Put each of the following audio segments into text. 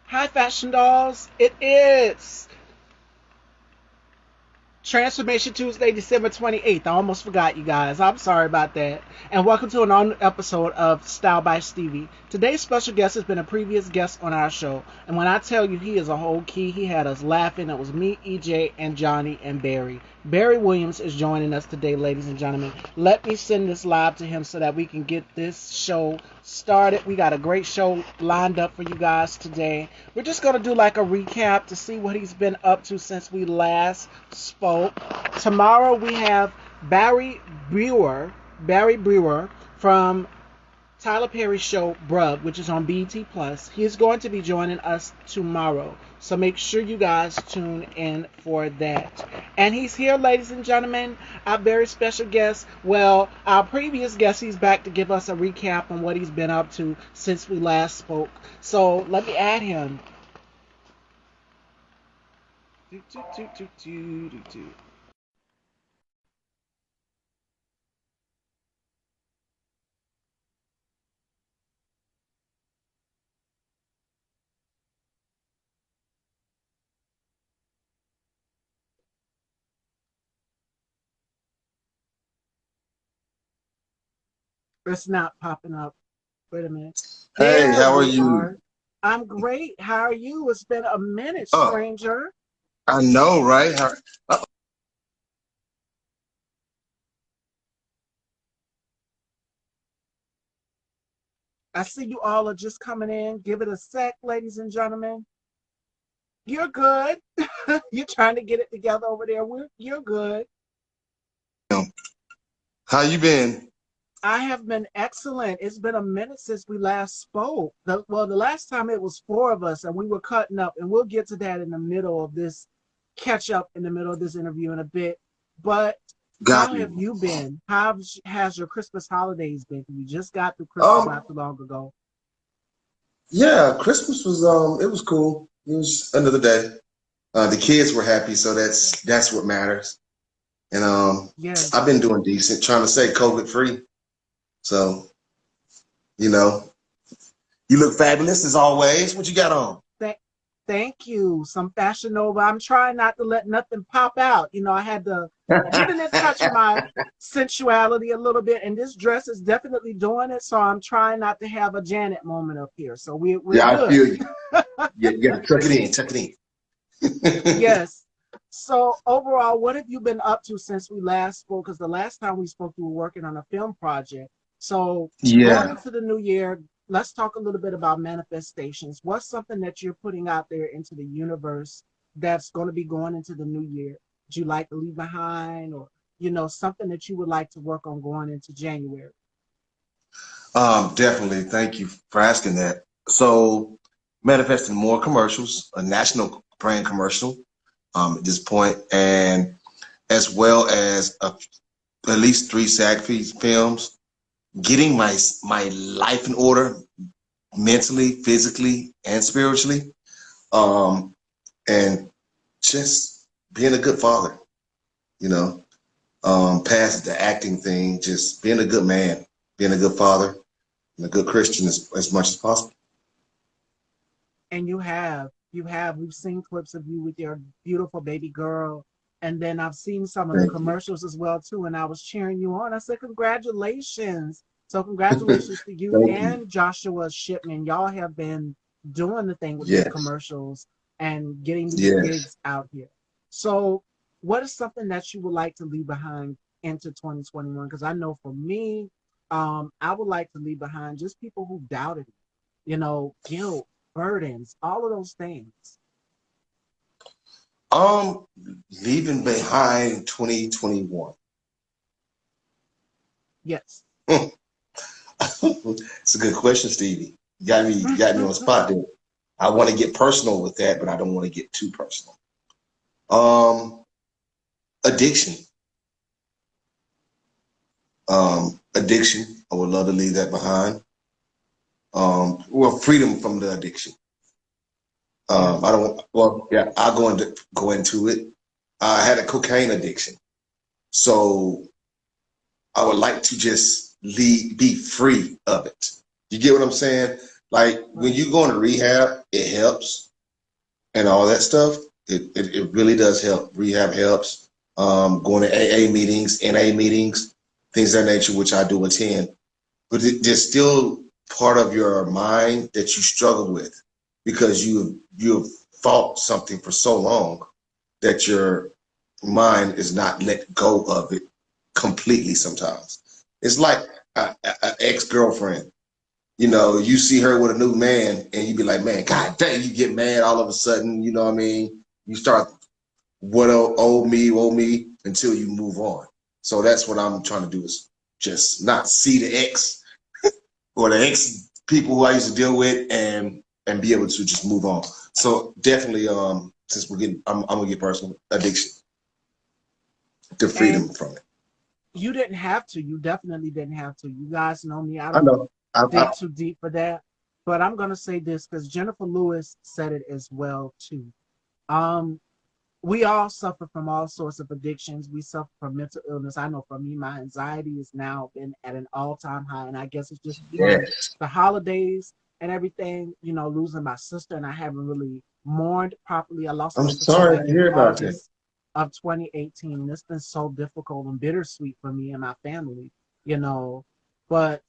Hi, fashion dolls. It is Transformation Tuesday, December 28th. I almost forgot, you guys. I'm sorry about that. And welcome to another episode of Style by Stevie. Today's special guest has been a previous guest on our show. And when I tell you he is a whole key, he had us laughing. It was me, EJ, and Johnny, and Barry. Barry Williams is joining us today, ladies and gentlemen. Let me send this live to him so that we can get this show started. We got a great show lined up for you guys today. We're just going to do like a recap to see what he's been up to since we last spoke. Tomorrow we have Barry Brewer from Tyler Perry's show Brub, which is on BET Plus. He is going to be joining us tomorrow. So make sure you guys tune in for that. And he's here, ladies and gentlemen, our very special guest. Well, our previous guest, he's back to give us a recap on what he's been up to since we last spoke. So let me add him. Do, do, do, do, do, do, do. It's not popping up. Wait a minute. Hey, There how are you you? are. I'm great. How are you? It's been a minute, Oh, stranger. I know, right? Uh, I see you all are just coming in. Give it a sec, ladies and gentlemen. You're good. You're trying to get it together over there. You're good. how you been? I have been excellent. It's been a minute since we last spoke. The last time it was four of us and we were cutting up, and we'll get to that in the middle of this catch up in the middle of this interview in a bit. But Got how have you. you been? Has your Christmas holidays been? You just got through Christmas Um, not too long ago. yeah, Christmas was it was cool. It was another day. The kids were happy, so that's what matters. And I've Yes. been doing decent, trying to stay COVID free. So, you know, you look fabulous as always. What you got on? Th- Thank you. Some Fashion Nova. I'm trying not to let nothing pop out. I had to getting in touch with my sensuality a little bit, and this dress is definitely doing it. So I'm trying not to have a Janet moment up here. So we're Yeah, I good. feel you. Yeah, you gotta tuck it in, tuck it in. Yes. So overall, what have you been up to since we last spoke? Because the last time we spoke, you were working on a film project. So going Yeah. into the new year, let's talk a little bit about manifestations. What's something that you're putting out there into the universe that's going to be going into the new year? Would you like to leave behind, or something that you would like to work on going into January? Definitely. Thank you for asking that. So, manifesting more commercials, a national brand commercial at this point, and as well as at least three films. Getting my life in order, mentally, physically, and spiritually, um, and just being a good father. You know, past the acting thing, just being a good man, being a good father, and a good Christian as much as possible. And we've seen clips of you with your beautiful baby girl, and then I've seen some of the Thank you. commercials as well too, and I was cheering you on. I said congratulations. So congratulations to you Thank you. and Joshua Shipman. Y'all have been doing the thing with these Yes. commercials and getting these Yes. gigs out here. So what is something that you would like to leave behind into 2021? Because I know for me, I would like to leave behind just people who doubted me, guilt, burdens, all of those things. Um, Leaving behind 2021. Yes. It's a good question, Stevie. You got me on the spot there. I want to get personal with that, but I don't want to get too personal. Um, Addiction. Addiction. I would love to leave that behind. Well, freedom from the addiction. I Yes. don't. Well, yeah, I'll go into it. I had a cocaine addiction, so I would like to just be free of it. You get what I'm saying? Like when you go into rehab, it helps and all that stuff. It really does help. Rehab helps. Going to AA meetings, NA meetings, things of that nature, which I do attend. But there's still part of your mind that you struggle with because you've fought something for so long that your mind is not let go of it completely sometimes. It's like an ex-girlfriend. You know, you see her with a new man and you be like, man, God dang, you get mad all of a sudden, you know what I mean? You start, what owe me, until you move on. So that's what I'm trying to do, is just not see the ex or the ex people who I used to deal with, and be able to just move on. So definitely, since we're getting, I'm gonna get personal, addiction, the And freedom from it. you didn't have to. You definitely didn't have to. You guys know me. I I don't know. I dig too deep for that. But I'm gonna say this because Jennifer Lewis said it as well too. Um, we all suffer from all sorts of addictions. We suffer from mental illness. I know for me, my anxiety has now been at an all-time high, and I guess it's just from yes. the holidays and everything. You know, losing my sister, and I haven't really mourned properly. I lost I'm my sister sorry back to in hear about that. August of 2018. It's been so difficult and bittersweet for me and my family. You know, but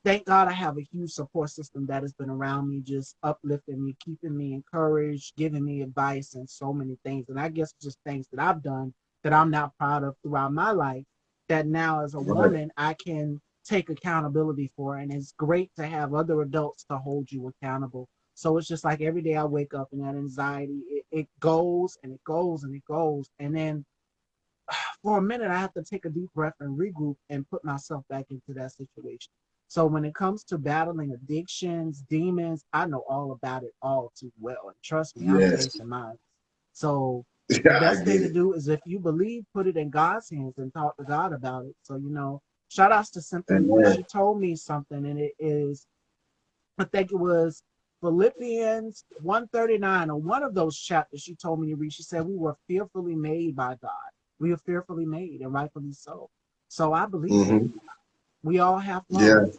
thank God I have a huge support system that has been around me, just uplifting me, keeping me encouraged, giving me advice, and so many things. And I guess just things that I've done that I'm not proud of throughout my life, that now as a Right. woman, I can take accountability for. And it's great to have other adults to hold you accountable. So it's just like every day I wake up and that anxiety, it goes and it goes and it goes. And then for a minute, I have to take a deep breath and regroup and put myself back into that situation. So when it comes to battling addictions, demons, I know all about it all too well. And trust me, I'm Yes. facing mine. So the Yeah, I best thing get to it. do is if you believe, put it in God's hands and talk to God about it. So, shout outs to Simply Wisdom. Amen. She told me something, and it is, I think it was Philippians 139 or one of those chapters she told me to read. She said, we were fearfully made by God. We are fearfully made, and rightfully so. So I believe that. Hmm. We all have Yeah. flaws.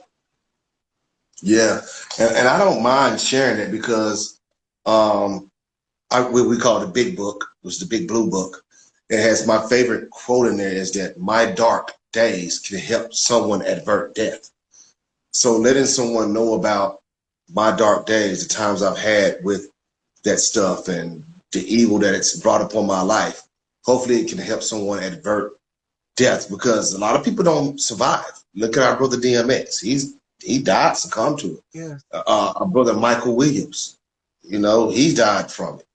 Yeah. And I don't mind sharing it because um, what we call the big book, was the big blue book. It has my favorite quote in there, is that my dark days can help someone avert death. So letting someone know about my dark days, the times I've had with that stuff and the evil that it's brought upon my life, hopefully it can help someone avert death, because a lot of people don't survive. Look at our brother DMX. He died, succumbed to it. Yes. Our brother Michael Williams, he died from it.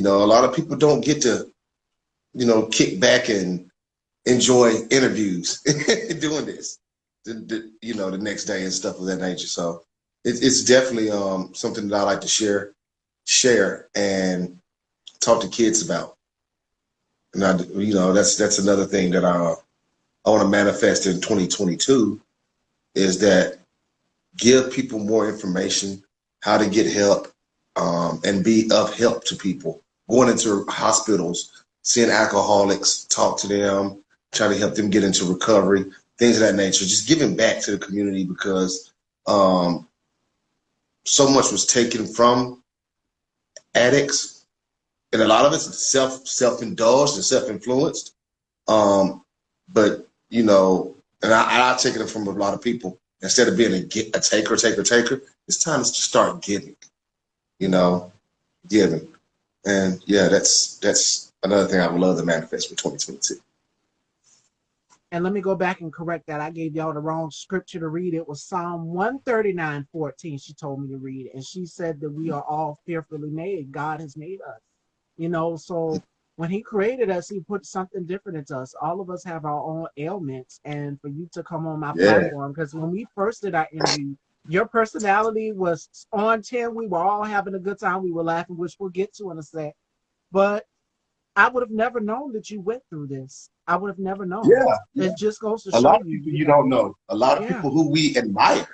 A lot of people don't get to, kick back and enjoy interviews doing this, the next day and stuff of that nature. So it's definitely something that I like to share and talk to kids about. And that's another thing that I want to manifest in 2022, is that give people more information, how to get help, and be of help to people. Going into hospitals, seeing alcoholics, talk to them, try to help them get into recovery, things of that nature. Just giving back to the community, because um, so much was taken from addicts, and a lot of it's self-indulged and self-influenced. Um, but and I've taken it from a lot of people. Instead of being a taker, it's time to start giving. You know, giving, and yeah, that's another thing I would love to manifest for 2022. And let me go back and correct that. I gave y'all the wrong scripture to read. It was Psalm 139:14. She told me to read. And she said that we are all fearfully made. God has made us. So when he created us, he put something different into us. All of us have our own ailments. And for you to come on my Yeah, platform, because when we first did our interview, your personality was on 10. We were all having a good time. We were laughing, which we'll get to in a sec. But I would have never known that you went through this. I would have never known. yeah, It yeah. just goes to A show lot of you, people you don't know. A lot of yeah. people who we admire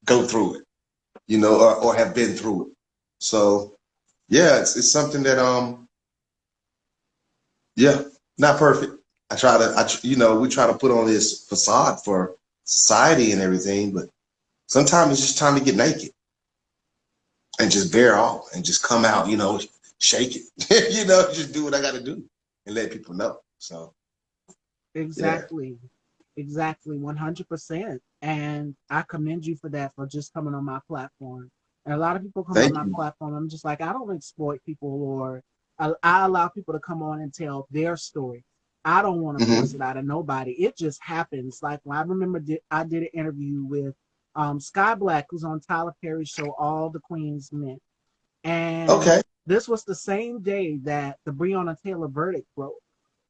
go through it, or have been through it. So yeah, it's something that yeah, not perfect. We try to put on this facade for society and everything, but sometimes it's just time to get naked. and just bear off and just come out, shake it, just do what I got to do and let people know. So yeah, Exactly. Exactly. 100%. And I commend you for that, for just coming on my platform. And a lot of people come on thank my you. platform. I'm just like, I don't exploit people, or I allow people to come on and tell their story. I don't want to force Hmm. it out of nobody. It just happens. Like when I remember I did an interview with Sky Black, who's on Tyler Perry's show, All the Queen's Men. And Okay. this was the same day that the Breonna Taylor verdict broke.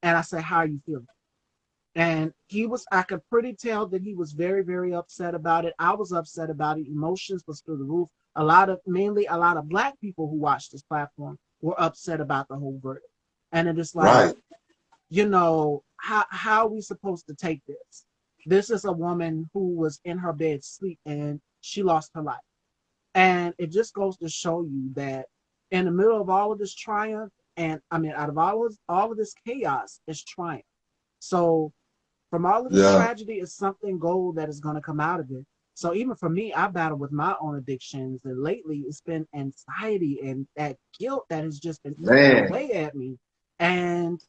And I said, how are you feeling? And I could pretty tell that he was very, very upset about it. I was upset about it. Emotions was through the roof. Mainly a lot of Black people who watched this platform were upset about the whole verdict. And it is like, Right. how are we supposed to take this? This is a woman who was in her bed sleep and she lost her life. And it just goes to show you that in the middle of all of this triumph, and I mean, out of all of this chaos, is triumph. So from all of this Yeah. tragedy is something gold that is going to come out of it. So even for me, I battle with my own addictions, and lately it's been anxiety and that guilt that has just been eating Man, away at me. And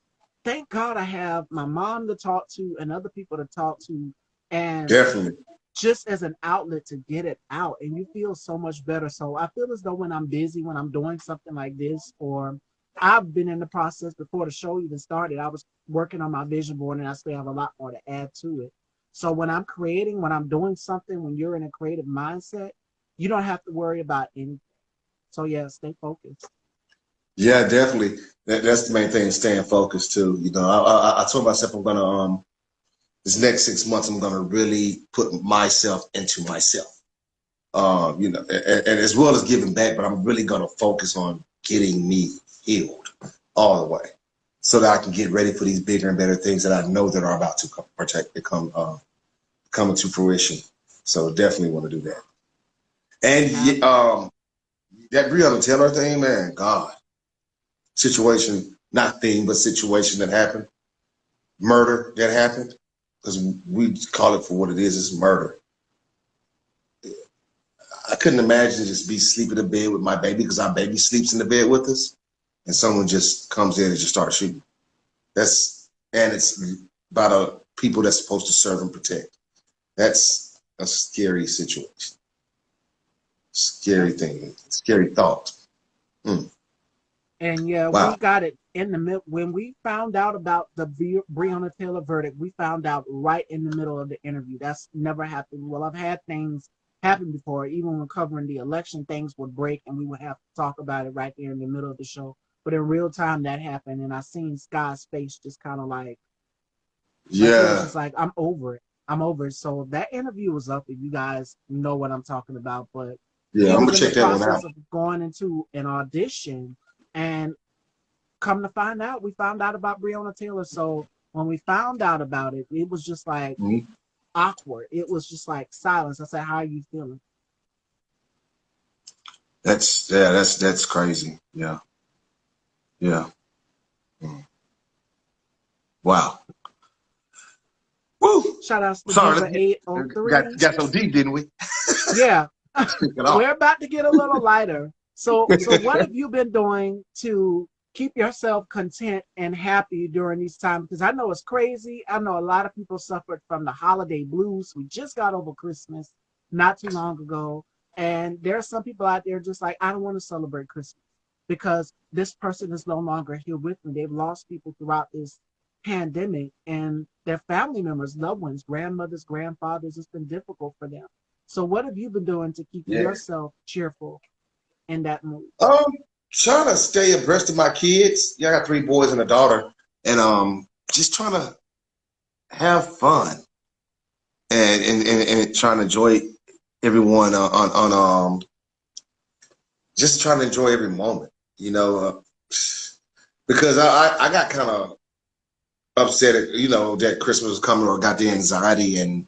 thank God I have my mom to talk to and other people to talk to, and definitely. just as an outlet to get it out, and you feel so much better. So I feel as though when I'm busy, when I'm doing something like this, or I've been in the process before the show even started, I was working on my vision board, and I still have a lot more to add to it. So when I'm creating, when I'm doing something, when you're in a creative mindset, you don't have to worry about anything. So yeah, stay focused. Yeah, definitely. That's the main thing, staying focused too. I told myself I'm gonna this next 6 months I'm gonna really put myself into myself. And as well as giving back, but I'm really gonna focus on getting me healed all the way, so that I can get ready for these bigger and better things that I know that are about to come into fruition. So definitely want to do that. And Absolutely. that Breonna Taylor thing, man, God, situation, not thing, but situation that happened, murder that happened, because we call it for what it is. It's murder. I couldn't imagine just be sleeping in bed with my baby, because our baby sleeps in the bed with us, and someone just comes in and just starts shooting. And it's by the people that's supposed to serve and protect. That's a scary situation, scary Yes. thing, scary thought. Mm, And yeah, we wow. got it in the middle. When we found out about the Breonna Taylor verdict, we found out right in the middle of the interview. That's never happened. Well, I've had things happen before. Even when covering the election, things would break and we would have to talk about it right there in the middle of the show. But in real time, that happened. And I seen Sky's face just kind of like it was Yeah, just like, I'm over it. I'm over it. So that interview was up if you guys know what I'm talking about. But yeah. he I'm was gonna in the check that one out. process of going into an audition, and come to find out, we found out about Breonna Taylor. So when we found out about it, it was just like Mhm. awkward. It was just like silence. I said, "How are you feeling?" That's crazy. Yeah, yeah. Mm. Wow. Woo. Shout outs to Sorry, Diva got 803. got so deep, didn't we? Yeah, Took it off. we're about to get a little lighter. So what have you been doing to keep yourself content and happy during these times? Because I know it's crazy. I know a lot of people suffered from the holiday blues. We just got over Christmas not too long ago, and there are some people out there just like, I don't want to celebrate Christmas because this person is no longer here with me. They've lost people throughout this pandemic, and their family members, loved ones, grandmothers, grandfathers. It's been difficult for them. So what have you been doing to keep Yeah. yourself cheerful in that mood? Um, Trying to stay abreast of my kids. Yeah, I got 3 boys and a daughter, and just trying to have fun and trying to enjoy everyone just trying to enjoy every moment. Because I got kind of upset, that Christmas was coming, or got the anxiety and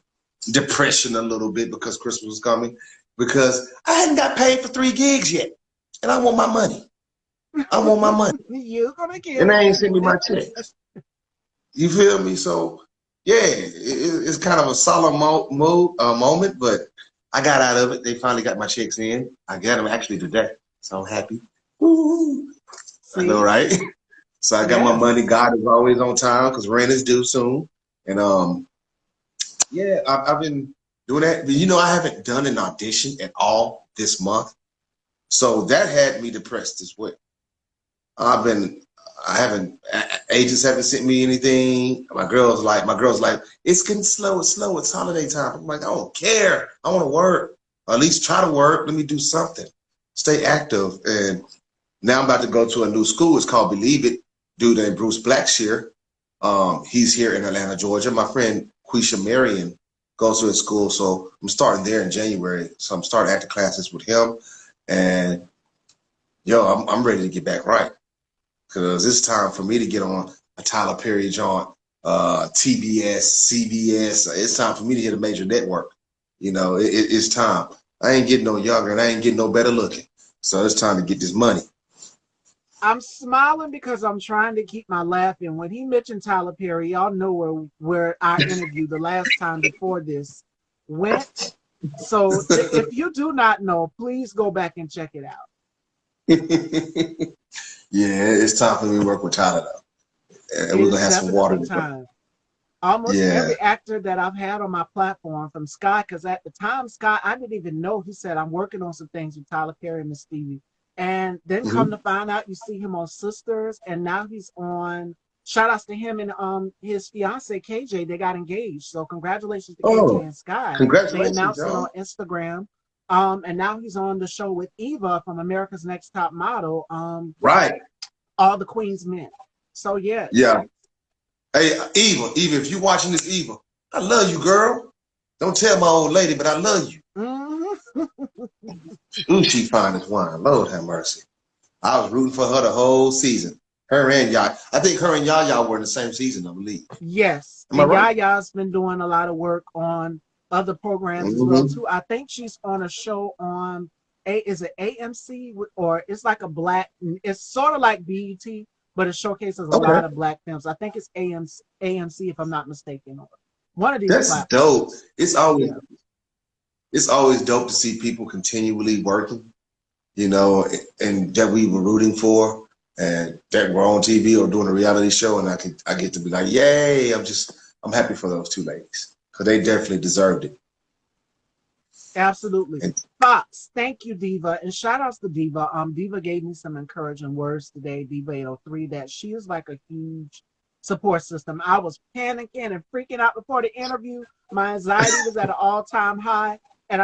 depression a little bit because Christmas was coming, because I hadn't got paid for 3 gigs yet, and I want my money. I want my money, You're gonna get and they ain't it. sent me my checks. You feel me? So yeah, it's kind of a solemn moment, but I got out of it. They finally got my checks in. I got them actually today, so I'm happy. Woo! I know, See? right? So I got my Yeah. money. God is always on time because rent is due soon. And yeah, I've been doing that. But I haven't done an audition at all this month, so that had me depressed as well. I've been, I haven't, agents haven't sent me anything. My girl's like, it's getting slow, it's slow, it's holiday time. I'm like, I don't care. I want to work, or at least try to work. Let me do something, stay active. And now I'm about to go to a new school. It's called Believe It, dude named Bruce Blackshear. He's here in Atlanta, Georgia. My friend Quisha Marion goes to his school, so I'm starting there in January. So I'm starting acting classes with him, and I'm ready to get back right because it's time for me to get on a Tyler Perry joint, TBS, CBS. It's time for me to hit a major network. It's time. I ain't getting no younger and I ain't getting no better looking. So it's time to get this money. I'm smiling because I'm trying to keep my laugh in. When he mentioned Tyler Perry, y'all know where our interview the last time before this went. So if you do not know, please go back and check it out. Yeah, it's time for me to work with Tyler though. And It we're is gonna have some water definitely to drink. time. Almost Yeah. every actor that I've had on my platform from Sky, because at the time, Sky, I didn't even know. He said, I'm working on some things with Tyler Perry and Miss Stevie. And then come to Hmm. find out, you see him on Sisters, and now he's on. Shout outs to him and his fiance KJ. They got engaged. So congratulations to KJ Oh, and Sky. They congratulations, announced it on y'all. Instagram. And now he's on the show with Eva from America's Next Top Model. Right. All the Queen's Men. So yes. Yeah. Hey, Eva, if you watching this, Eva, I love you, girl. Don't tell my old lady, but I love you. Mm-hmm. Ooh, she fine as wine. Lord have mercy. I was rooting for her the whole season. Her and Yaya. I think her and Yaya were in the same season, I believe. Yes, Am I and right? Yaya's been doing a lot of work on other programs as well Hmm. too. I think she's on a show on is it AMC or it's like a black. It's sort of like BET, but it showcases a Okay. lot of black films. I think it's AMC if I'm not mistaken, or one of these That's dope. platforms. It's always Yeah, it's always dope to see people continually working, and that we were rooting for, and that we're on TV or doing a reality show, and I get to be like, yay! I'm happy for those two ladies because they definitely deserved it. absolutely. And Fox, thank you, Diva, and shout outs to Diva. Diva gave me some encouraging words today. Diva 803 that she is like a huge support system. I was panicking and freaking out before the interview. My anxiety was at an all-time high. And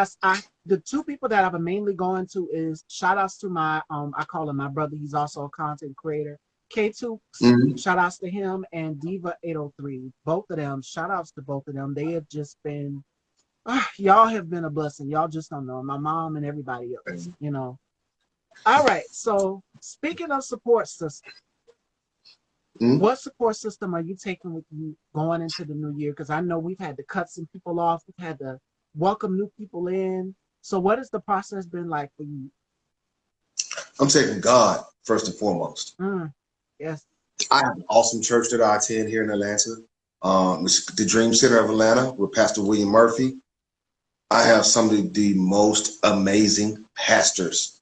the two people that I've been mainly going to is shout outs to my I call him my brother. He's also a content creator. K2, mhm. shout outs to him, and Diva 803. Both of them, shout outs to both of them. They have just been y'all have been a blessing. Y'all just don't know. My mom and everybody else. All right. So speaking of support system, Mhm. what support system are you taking with you going into the new year? Because I know we've had to cut some people off. We've had to welcome new people in. So what has the process been like for you? I'm taking God first and foremost. Mm, yes. I have an awesome church that I attend here in Atlanta. It's the Dream Center of Atlanta with Pastor William Murphy. I have some of the most amazing pastors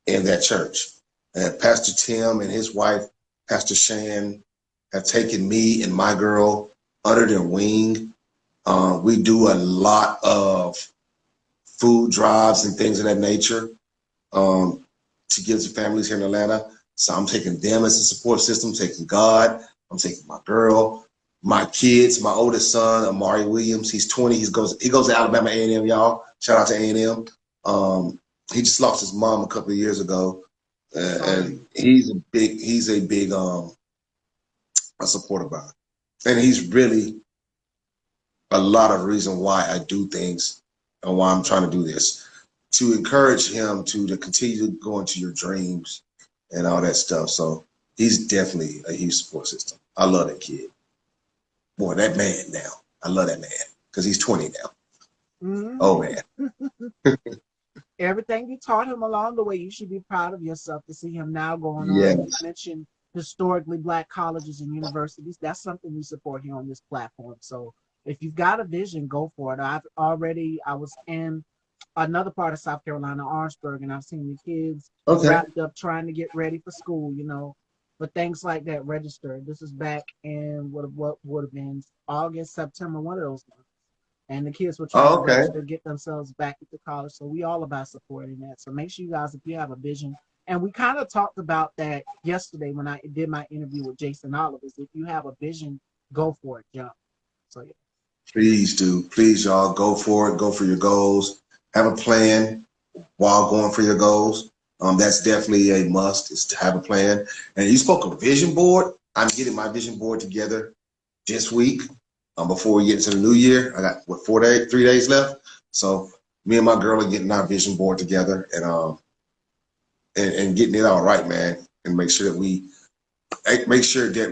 in that church. And Pastor Tim and his wife, Pastor Shan, have taken me and my girl under their wing. We do a lot of food drives and things of that nature, um, to give to families here in Atlanta. So I'm taking them as a support system, I'm taking God, I'm taking my girl, my kids, my oldest son, Amari Williams. He's 20. He goes to Alabama A&M, y'all. Shout out to A&M. He just lost his mom a couple of years ago, Sorry. and he's a big a supporter of mine, and he's really a lot of reason why I do things and why I'm trying to do this to encourage him to continue to go into your dreams and all that stuff. So he's definitely a huge support system. I love that kid. Boy, that man now. I love that man because he's 20 now. Oh Hmm. man. Everything you taught him along the way, you should be proud of yourself to see him now going on. You Yes. mentioned historically black colleges and universities. That's something we support here on this platform. So if you've got a vision, go for it. I was in another part of South Carolina, Orangeburg, and I've seen the kids Okay. wrapped up trying to get ready for school, but things like that registered. This is back in what would have been August, September, one of those months. And the kids were trying to Oh, okay. register, get themselves back into college. So we all about supporting that. So make sure you guys, if you have a vision, and we kind of talked about that yesterday when I did my interview with Jason Oliver. If you have a vision, go for it, jump. So yeah. Please do. Please, y'all, go for it. Go for your goals. Have a plan while going for your goals. That's definitely a must, is to have a plan. And you spoke of vision board. I'm getting my vision board together this week. Before we get into the new year, I got what 4 days, 3 days left. So me and my girl are getting our vision board together and getting it all right, man. And make sure that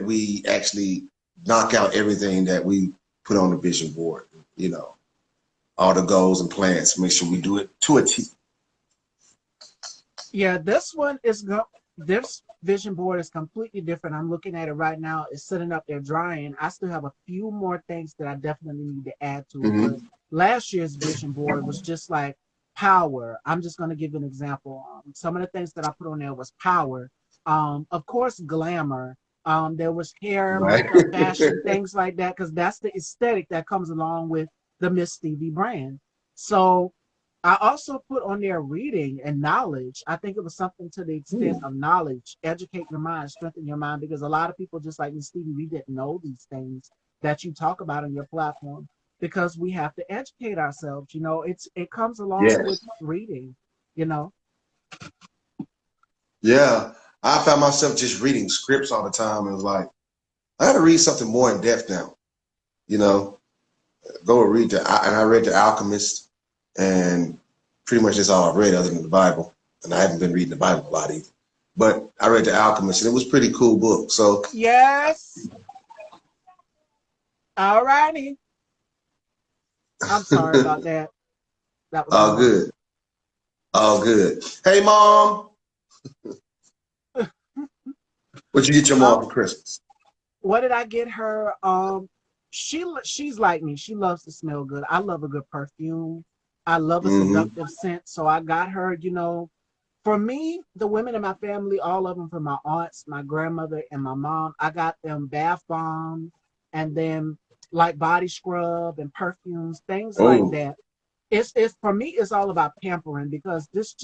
we actually knock out everything that we put on the vision board. You know, all the goals and plans. Make sure we do it to a T. Yeah, this vision board is completely different. I'm looking at it right now. It's sitting up there drying. I still have a few more things that I definitely need to add to it. But Mm-hmm. last year's vision board was just like power. I'm just going to give you an example. Some of the things that I put on there was power. Of course, glamour. There was hair, Right. makeup, fashion, things like that, because that's the aesthetic that comes along with the Miss Stevie brand. So I also put on there reading and knowledge. I think it was something to the extent of knowledge, educate your mind, strengthen your mind, because a lot of people, just like me, Stevie, we didn't know these things that you talk about on your platform because we have to educate ourselves. It comes along with Yes. reading. You know, Yeah. I found myself just reading scripts all the time. And was like, I got to read something more in depth now. You know, go and and I read The Alchemist, and pretty much that's all I've read other than the Bible. And I haven't been reading the Bible a lot either. But I read The Alchemist, and it was a pretty cool book. So, yes. All righty. I'm sorry about that. That was my all mom. good. All good. Hey, Mom, what you get your mom Um, for Christmas? what did I get her? She's like me. She loves to smell good. I love a good perfume. I love a Mm-hmm. seductive scent. So I got her, for me, the women in my family, all of them from my aunts, my grandmother, and my mom, I got them bath bombs and then like body scrub and perfumes, things like Oh, that. It's for me, it's all about pampering because this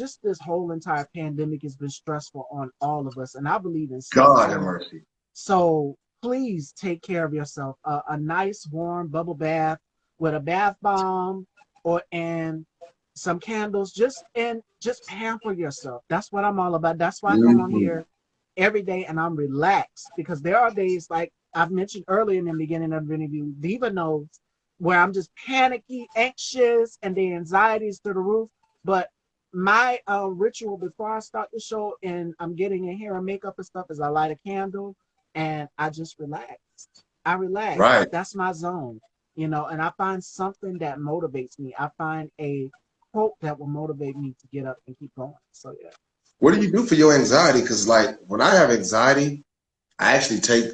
whole entire pandemic has been stressful on all of us, and I believe in God have self-care. mercy. So please take care of yourself. A nice warm bubble bath with a bath bomb or and some candles. Just pamper yourself. That's what I'm all about. That's why I come on Mm-hmm. here every day and I'm relaxed because there are days like I've mentioned earlier in the beginning of the interview, Diva knows, where I'm just panicky, anxious, and the anxiety is through the roof. But my ritual before I start the show and I'm getting in hair and makeup and stuff is I light a candle and I just relax. I relax. Right. That's my zone, and I find something that motivates me. I find a quote that will motivate me to get up and keep going. So yeah. What do you do for your anxiety? Because, like, when I have anxiety, I actually take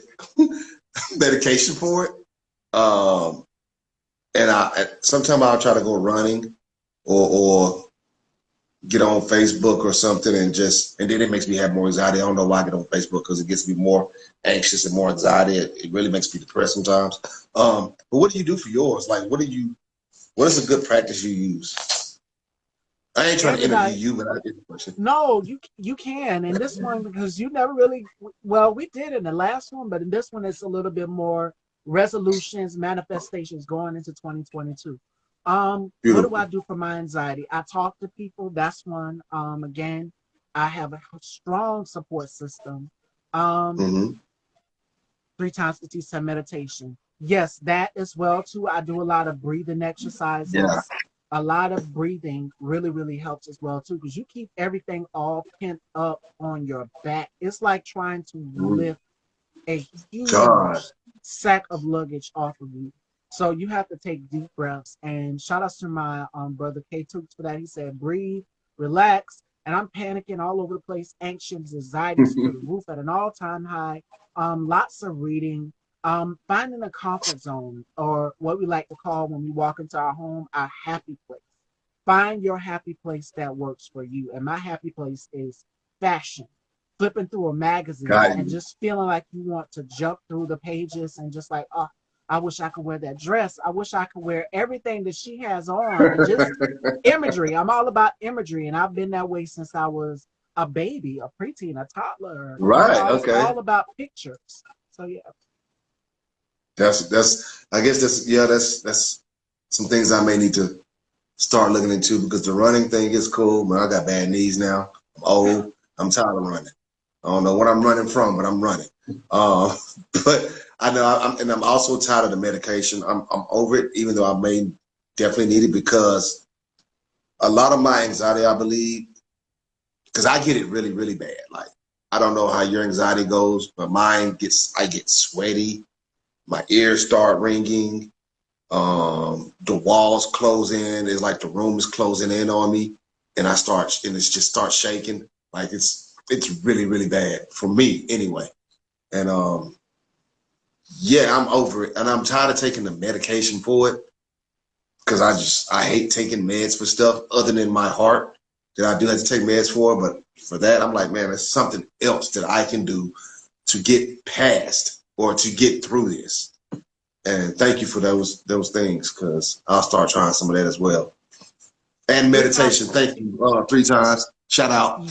medication for it. Um, and sometimes I'll try to go running or get on Facebook or something and then it makes me have more anxiety. I don't know why I get on Facebook because it gets me more anxious and more anxiety. It really makes me depressed sometimes. But what do you do for yours? Like, what is a good practice you use? I ain't trying to Every interview night. you, but I get the question. No, you can. In this one, because you never really, well, we did in the last one, but in this one, it's a little bit more resolutions, manifestations going into 2022. What do I Beautiful. do for my anxiety? I talk to people. That's one. Again, I have a strong support system. Um, Hmm. 3 times 50 meditation. Yes, that as well too. I do a lot of breathing Yeah. exercises. A lot of breathing really, really helps as well too, because you keep everything all pent up on your back. It's like trying to Mm. lift a God. huge sack of luggage off of you. So you have to take deep breaths. And shout outs to my brother K Tooks for that. He said, breathe, relax. And I'm panicking all over the place, anxious, anxieties through the roof at an all-time high. Lots of reading, finding a comfort zone, or what we like to call when we walk into our home, our happy place. find your happy place that works for you. And my happy place is fashion. Flipping through a magazine Got and you. just feeling like you want to jump through the pages and just like, oh, I wish I could wear that dress. I wish I could wear everything that she has on, and just imagery. I'm all about imagery, and I've been that way since I was a baby, a preteen, a toddler. Right. I was Okay. all about pictures. So yeah. That's I guess that's some things I may need to start looking into because the running thing is cool, but I got bad knees now. I'm old. I'm tired of running. I don't know what I'm running from, but I'm running. Uh, but I know I'm also tired of the medication. I'm over it, even though I may definitely need it because a lot of my anxiety, I believe, because I get it really, really bad. Like I don't know how your anxiety goes, but I get sweaty. My ears start ringing. The walls close in. It's like the room is closing in on me, and it just starts shaking. Like it's really, really bad for me anyway. And yeah, I'm over it, and I'm tired of taking the medication for it because I hate taking meds for stuff other than my heart that I do have to take meds for. But for that, I'm like, man, there's something else that I can do to get past or to get through this. And thank you for those things because I'll start trying some of that as well. And It's meditation. also Thank you 3 times. Shout out.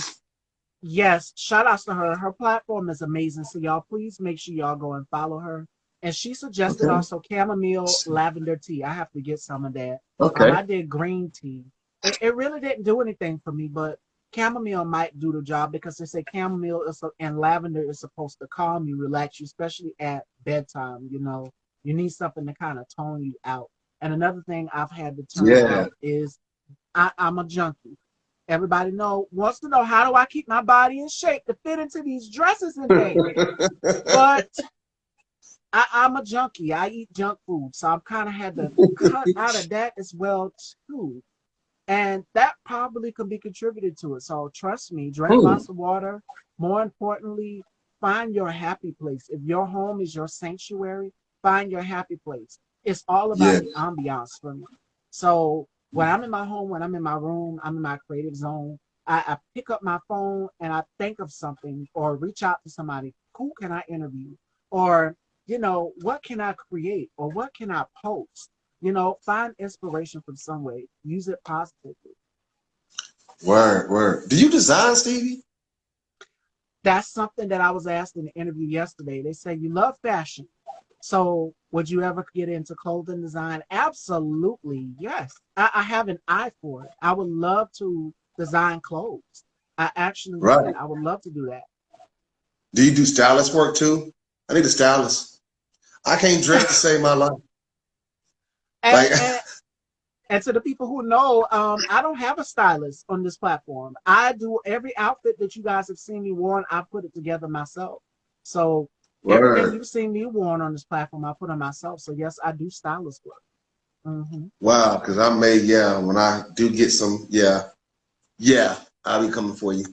yes, shout outs to her. Her platform is amazing. So y'all please make sure y'all go and follow her. And she suggested Okay. also chamomile lavender tea. I have to get some of that. Okay. I did green tea. It really didn't do anything for me, but chamomile might do the job because they say chamomile and lavender is supposed to calm you, relax you, especially at bedtime. You need something to kind of tone you out. And another thing I've had to turn Yeah. out is I'm a junkie. Everybody wants to know, how do I keep my body in shape to fit into these dresses and things. But I'm a junkie. I eat junk food, so I've kind of had to cut out of that as well too. And that probably could be contributed to it. So trust me, drink Hmm. lots of water. More importantly, find your happy place. If your home is your sanctuary, find your happy place. It's all about Yeah. the ambiance for me. So when I'm in my home, when I'm in my room, I'm in my creative zone. I pick up my phone and I think of something or reach out to somebody. Who can I interview? Or, what can I create or what can I post? Find inspiration from some way. Use it positively. Word, word. Do you design, Stevie? That's something that I was asked in the interview yesterday. They say you love fashion. So would you ever get into clothing design? Absolutely, yes. I have an eye for it. I would love to design clothes. I actually would. Right. I would love to do that. Do you do stylist work too? I need a stylist. I can't dress to save my life. and, Like, and And to the people who know, I don't have a stylist on this platform. I do every outfit that you guys have seen me worn. I put it together myself. So everything word. you've seen me worn on this platform, I put on myself. So yes, I do stylist work. Hmm. Wow, because I may, yeah, when I do get some, yeah, yeah, I'll be coming for you.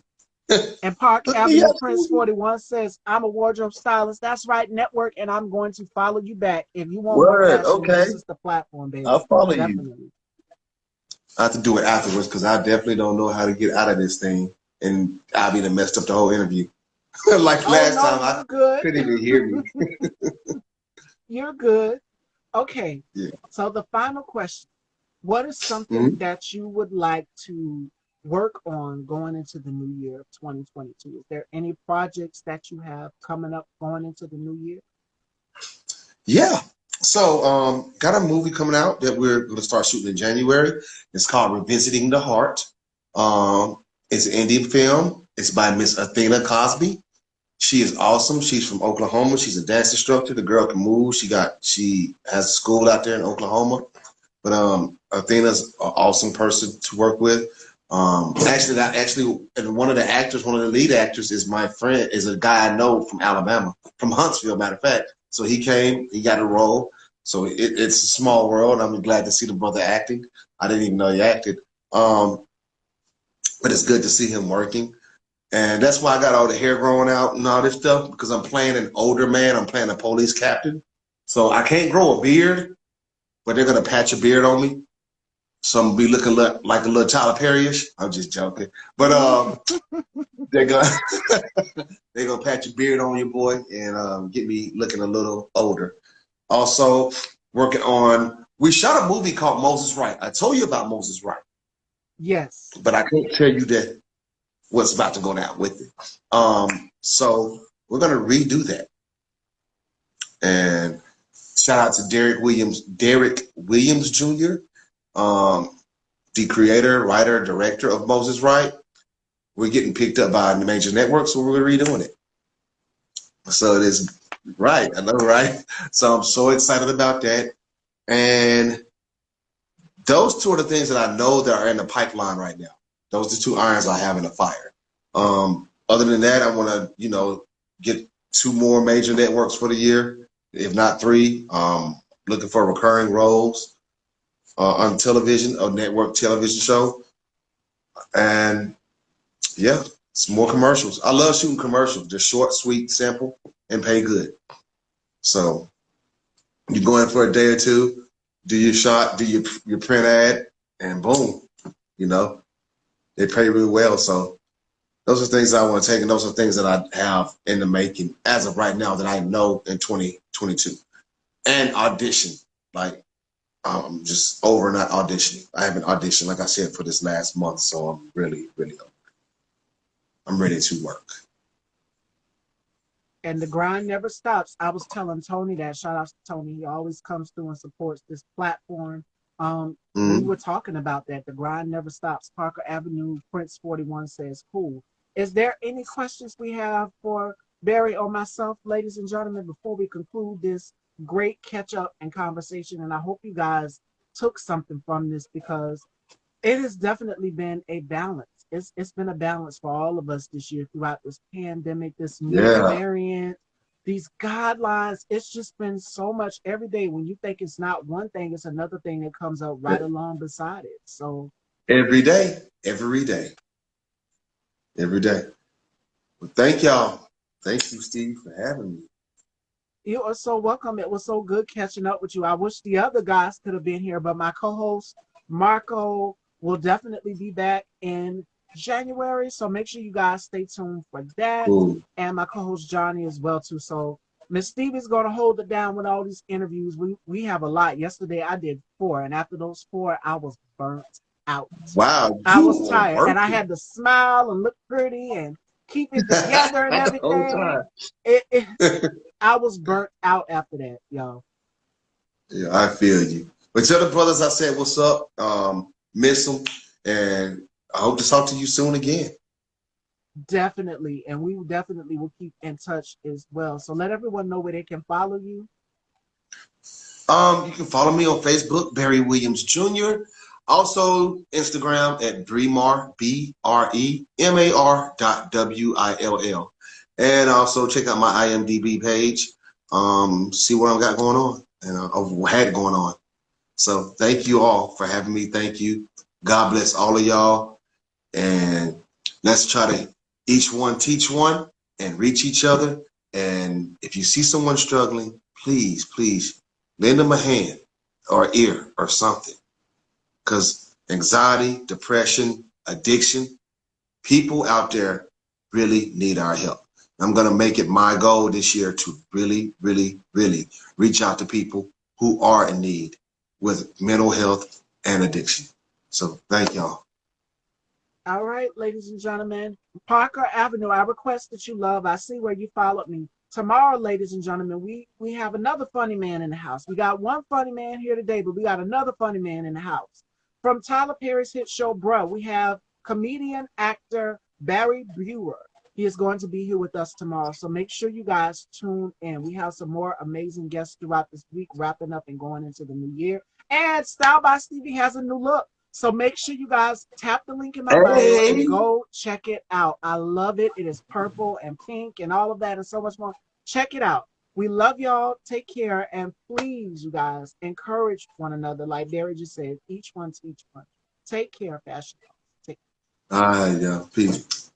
And Park Look me Avenue up, Prince Stevie. 41 says, I'm a wardrobe stylist. That's right, network, and I'm going to follow you back. If you want more Word, fashion, okay. this is the platform, baby. I'll follow you. Definitely. I have to do it afterwards because I definitely don't know how to get out of this thing. And I'll be done messed up the whole interview. Like Oh, last no, time, I you're good. couldn't even hear me. You're good. Okay. Yeah. So the final question. What is something Mhm. that you would like to work on going into the new year of 2022? Is there any projects that you have coming up going into the new year? Yeah. So, got a movie coming out that we're going to start shooting in January. It's called Revisiting the Heart. It's an Indian film. It's by Miss Athena Cosby. She is awesome. She's from Oklahoma. She's a dance instructor. The girl can move. She has a school out there in Oklahoma. But Athena's an awesome person to work with. And one of the actors, one of the lead actors, is my friend, is a guy I know from Alabama, from Huntsville, matter of fact. So he came, he got a role. So it's a small world. I'm glad to see the brother acting. I didn't even know he acted. Um, but it's good to see him working. And that's why I got all the hair growing out and all this stuff because I'm playing an older man. I'm playing a police captain. So I can't grow a beard, but they're going to patch a beard on me. So I'm gonna be looking like a little Tyler Perry-ish. I'm just joking. But they're gonna they're gonna pat your beard on your boy and get me looking a little older. Also, working on we shot a movie called Moses Wright. I told you about Moses Wright, Yes. but I can't tell you that what's about to go down with it. So we're gonna redo that. And shout out to Derek Williams Jr., um, the creator, writer, director of Moses Wright. We're getting picked up by the major networks, so we're redoing it. So it is right. I know, right? So I'm so excited about that. And those two are the things that I know that are in the pipeline right now. Those are the two irons I have in the fire. Other than that, I want to, get two more major networks for the year, if not three. Looking for recurring roles on television, a network television show. And yeah, it's more commercials. I love shooting commercials. They're short, sweet, simple, and pay good. So you go in for a day or two, do your shot, do your print ad, and boom, you know, they pay really well. So those are things I want to take, and those are things that I have in the making as of right now that I know in 2022. And audition, like I'm just over not auditioning. I haven't auditioned, like I said, for this last month, so I'm really, really, I'm ready to work. And the grind never stops. I was telling Tony that. Shout out to Tony. He always comes through and supports this platform. We Mm-hmm. were talking about that. The grind never stops. Parker Avenue, Prince 41 says, cool. Is there any questions we have for Barry or myself, ladies and gentlemen, before we conclude this great catch up and conversation? And I hope you guys took something from this because it has definitely been a balance. It's been a balance for all of us this year throughout this pandemic, this new Yeah, variant, these guidelines. It's just been so much every day. When you think it's not one thing, it's another thing that comes up right along beside it. So every day, every day, every day. Well, thank y'all. Thank you, Steve, for having me. you are so welcome. It was so good catching up with you. I wish the other guys could have been here, but my co-host Marco will definitely be back in January. So make sure you guys stay tuned for that. Cool. And my co-host Johnny as well too. So Miss Stevie's gonna hold it down with all these interviews. We have a lot. Yesterday I did 4, and after those 4, I was burnt out. Wow, I you was were tired, and I working had to smile and look pretty and keep it together and the whole everything. time. It I was burnt out after that, y'all. Yeah, I feel you. But tell the brothers I said what's up. Miss them, and I hope to talk to you soon again. Definitely. And we definitely will keep in touch as well. So let everyone know where they can follow you. You can follow me on Facebook, Barry Williams Jr. Also, Instagram at bremar, BREMAR.WILL. And also check out my IMDb page. See what I've got going on and I've had going on. So thank you all for having me. Thank you. God bless all of y'all. And let's try to each one teach one and reach each other. And if you see someone struggling, please, please lend them a hand or ear or something. Because anxiety, depression, addiction, people out there really need our help. I'm going to make it my goal this year to really, really, really reach out to people who are in need with mental health and addiction. So thank y'all. All right, ladies and gentlemen. Parker Avenue, I request that you love. I see where you followed me. Tomorrow, ladies and gentlemen, we have another funny man in the house. We got one funny man here today, but we got another funny man in the house. From Tyler Perry's hit show, Bruh, we have comedian, actor Barry Brewer. He is going to be here with us tomorrow. So make sure you guys tune in. We have some more amazing guests throughout this week, wrapping up and going into the new year. And Style by Stevie has a new look. So make sure you guys tap the link in my bio and Hey, go check it out. I love it. It is purple and pink and all of that and so much more. Check it out. We love y'all. Take care. And please, you guys, encourage one another. Like Barry just said, each one teach one. Take care, fashion. Take care. all right, y'all. Peace.